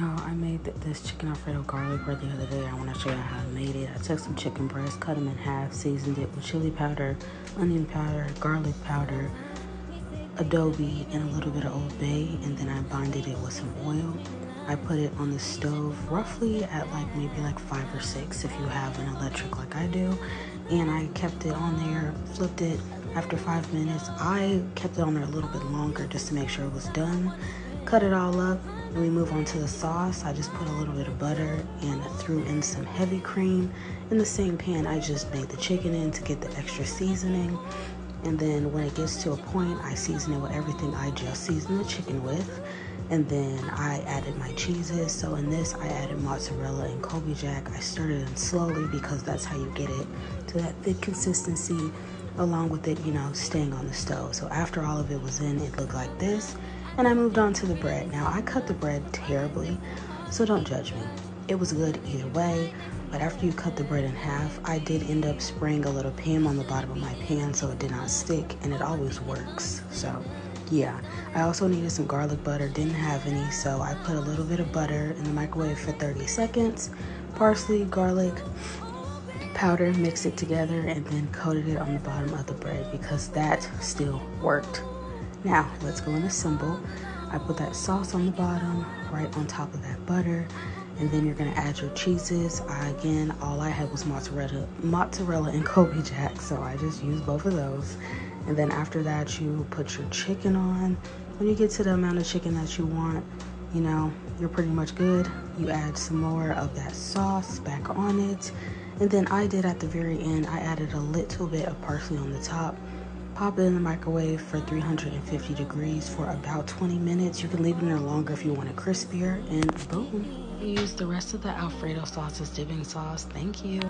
Y'all, I made this chicken Alfredo garlic bread the other day. I want to show you how I made it. I took some chicken breasts, cut them in half, seasoned it with chili powder, onion powder, garlic powder, adobe, and a little bit of Old Bay, and then I binded it with some oil. I put it on the stove roughly at maybe 5 or 6 if you have an electric like I do, and I kept it on there, flipped it after 5 minutes. I kept it on there a little bit longer just to make sure it was done. Cut it all up, and we move on to the sauce. I just put a little bit of butter and threw in some heavy cream. In the same pan I just made the chicken in to get the extra seasoning. And then when it gets to a point, I season it with everything I just seasoned the chicken with. And then I added my cheeses. So in this, I added mozzarella and Kobe Jack. I stirred it in slowly because that's how you get it to that thick consistency, along with it, staying on the stove. So after all of it was in, it looked like this. And I moved on to the bread. Now, I cut the bread terribly, so don't judge me. It was good either way. But after you cut the bread in half, I did end up spraying a little Pam on the bottom of my pan so it did not stick, and it always works. So yeah, I also needed some garlic butter, didn't have any, so I put a little bit of butter in the microwave for 30 seconds, parsley, garlic powder, mixed it together, and then coated it on the bottom of the bread because that still worked. Now let's go and assemble. I put that sauce on the bottom, right on top of that butter. And then you're gonna add your cheeses. Again, all I had was mozzarella and Kobe Jack, so I just used both of those. And then after that, you put your chicken on. When you get to the amount of chicken that you want, you're pretty much good. You add some more of that sauce back on it. And then I did at the very end, I added a little bit of parsley on the top. Pop it in the microwave for 350 degrees for about 20 minutes. You can leave it in there longer if you want it crispier, and boom. Use the rest of the Alfredo sauce as dipping sauce. Thank you.